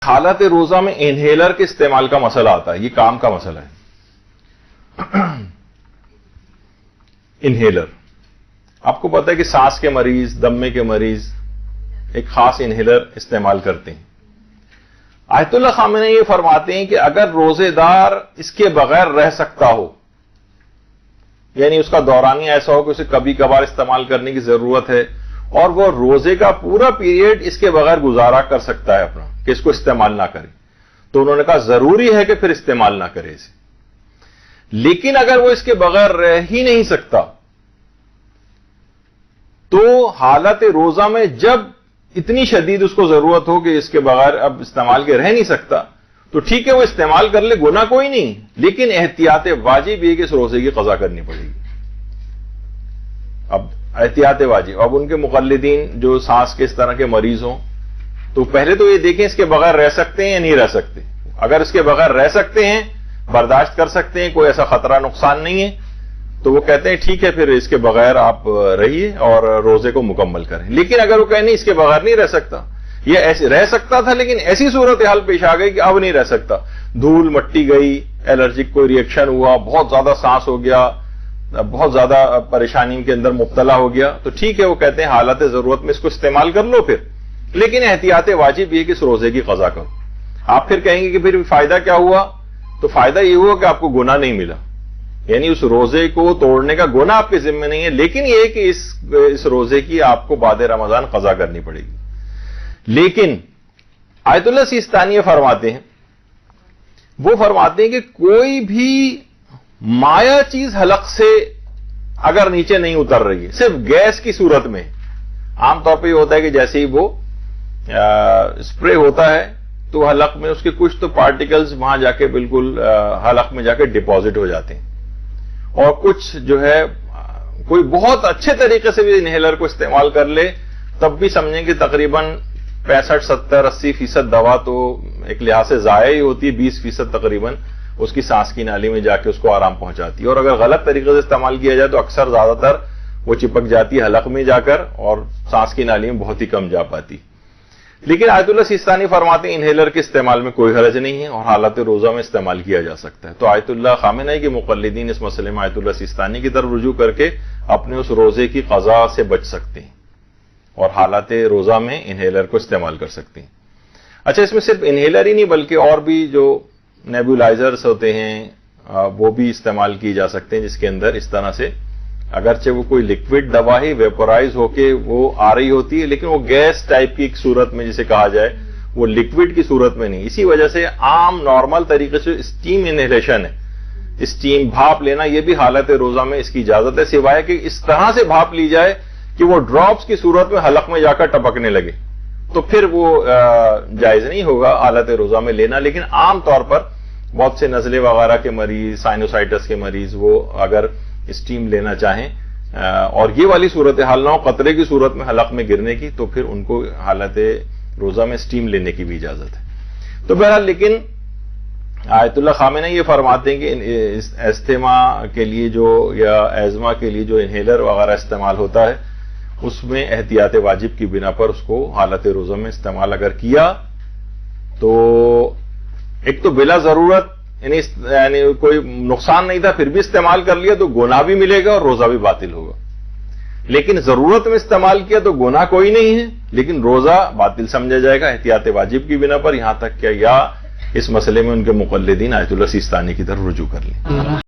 حالت روزہ میں انہیلر کے استعمال کا مسئلہ آتا ہے، یہ کام کا مسئلہ ہے۔ انہیلر آپ کو پتا ہے کہ سانس کے مریض، دمے کے مریض ایک خاص انہیلر استعمال کرتے ہیں۔ آیت اللہ خامنہ یہ فرماتے ہیں کہ اگر روزے دار اس کے بغیر رہ سکتا ہو، یعنی اس کا دورانیہ ایسا ہو کہ اسے کبھی کبھار استعمال کرنے کی ضرورت ہے اور وہ روزے کا پورا پیریڈ اس کے بغیر گزارا کر سکتا ہے اپنا، کہ اس کو استعمال نہ کرے، تو انہوں نے کہا ضروری ہے کہ پھر استعمال نہ کرے اسے۔ لیکن اگر وہ اس کے بغیر رہ ہی نہیں سکتا تو حالت روزہ میں جب اتنی شدید اس کو ضرورت ہو کہ اس کے بغیر اب استعمال کے رہ نہیں سکتا تو ٹھیک ہے وہ استعمال کر لے، گناہ کوئی نہیں، لیکن احتیاط واجب یہ کہ اس روزے کی قضا کرنی پڑے گی۔ اب احتیاط واجب، اب ان کے مقلدین جو سانس کے اس طرح کے مریض ہوں تو پہلے تو یہ دیکھیں اس کے بغیر رہ سکتے ہیں یا نہیں رہ سکتے۔ اگر اس کے بغیر رہ سکتے ہیں، برداشت کر سکتے ہیں، کوئی ایسا خطرہ نقصان نہیں ہے، تو وہ کہتے ہیں ٹھیک ہے پھر اس کے بغیر آپ رہیے اور روزے کو مکمل کریں۔ لیکن اگر وہ کہیں نہیں اس کے بغیر نہیں رہ سکتا، یہ ایسے رہ سکتا تھا لیکن ایسی صورتحال پیش آ گئی کہ اب نہیں رہ سکتا، دھول مٹی گئی، الرجک کوئی ریئیکشن ہوا، بہت زیادہ سانس ہو گیا، بہت زیادہ پریشانی کے اندر مبتلا ہو گیا، تو ٹھیک ہے وہ کہتے ہیں حالت ضرورت میں اس کو استعمال کر لو پھر، لیکن احتیاط واجب یہ کہ اس روزے کی قضا کرو۔ آپ پھر کہیں گے کہ پھر فائدہ کیا ہوا؟ تو فائدہ یہ ہوا کہ آپ کو گناہ نہیں ملا، یعنی اس روزے کو توڑنے کا گناہ آپ کے ذمہ نہیں ہے، لیکن یہ کہ اس روزے کی آپ کو بعد رمضان قضا کرنی پڑے گی۔ لیکن آیت اللہ سیستانی فرماتے ہیں، وہ فرماتے ہیں کہ کوئی بھی مایا چیز حلق سے اگر نیچے نہیں اتر رہی ہے، صرف گیس کی صورت میں، عام طور پہ یہ ہوتا ہے کہ جیسے ہی وہ اسپرے ہوتا ہے تو حلق میں اس کے کچھ تو پارٹیکلز وہاں جا کے بالکل حلق میں جا کے ڈپازٹ ہو جاتے ہیں، اور کچھ جو ہے کوئی بہت اچھے طریقے سے بھی انہیلر کو استعمال کر لے تب بھی سمجھیں کہ تقریباً 65, 70, 80% دوا تو ایک لحاظ سے ضائع ہی ہوتی ہے، 20% تقریباً اس کی سانس کی نالی میں جا کے اس کو آرام پہنچاتی ہے، اور اگر غلط طریقے سے استعمال کیا جائے تو اکثر زیادہ تر وہ چپک جاتی ہے حلق میں جا کر اور سانس کی نالی میں بہت ہی کم جا پاتی۔ لیکن آیت اللہ سیستانی فرماتے ہیں انہیلر کے استعمال میں کوئی حرج نہیں ہے اور حالت روزہ میں استعمال کیا جا سکتا ہے۔ تو آیت اللہ خامنہ کے مقلدین اس مسئلے میں آیت اللہ سیستانی کی طرف رجوع کر کے اپنے اس روزے کی قضا سے بچ سکتے ہیں اور حالات روزہ میں انہیلر کو استعمال کر سکتے ہیں۔ اچھا، اس میں صرف انہیلر ہی نہیں بلکہ اور بھی جو نیبولائزرز ہوتے ہیں وہ بھی استعمال کیے جا سکتے ہیں، جس کے اندر اس طرح سے اگرچہ وہ کوئی لکوڈ دوا ہی ویپورائز ہو کے وہ آ رہی ہوتی ہے لیکن وہ گیس ٹائپ کی ایک صورت میں جسے کہا جائے، وہ لکوڈ کی صورت میں نہیں۔ اسی وجہ سے عام نارمل طریقے سے اسٹیم انہیلیشن ہے، اسٹیم بھاپ لینا، یہ بھی حالت روزہ میں اس کی اجازت ہے، سوائے کہ اس طرح سے بھاپ لی جائے کہ وہ ڈراپس کی صورت میں حلق میں جا کر ٹپکنے لگے، تو پھر وہ جائز نہیں ہوگا حالت روزہ میں لینا۔ لیکن عام طور پر بہت سے نزلے وغیرہ کے مریض، سائنوسائٹس کے مریض، وہ اگر اسٹیم لینا چاہیں اور یہ والی صورتحال نہ ہو قطرے کی صورت میں حلق میں گرنے کی، تو پھر ان کو حالت روزہ میں اسٹیم لینے کی بھی اجازت ہے۔ تو بہرحال لیکن آیت اللہ خامنہ یہ فرماتے ہیں کہ استھما کے لیے جو یا ایزما کے لیے جو انہیلر وغیرہ استعمال ہوتا ہے اس میں احتیاط واجب کی بنا پر اس کو حالت روزہ میں استعمال اگر کیا تو ایک تو بلا ضرورت یعنی کوئی نقصان نہیں تھا پھر بھی استعمال کر لیا تو گناہ بھی ملے گا اور روزہ بھی باطل ہوگا، لیکن ضرورت میں استعمال کیا تو گناہ کوئی نہیں ہے لیکن روزہ باطل سمجھا جائے گا احتیاط واجب کی بنا پر، یہاں تک کہ یا اس مسئلے میں ان کے مقلدین آیت اللہ سیستانی کی طرف رجوع کر لیں۔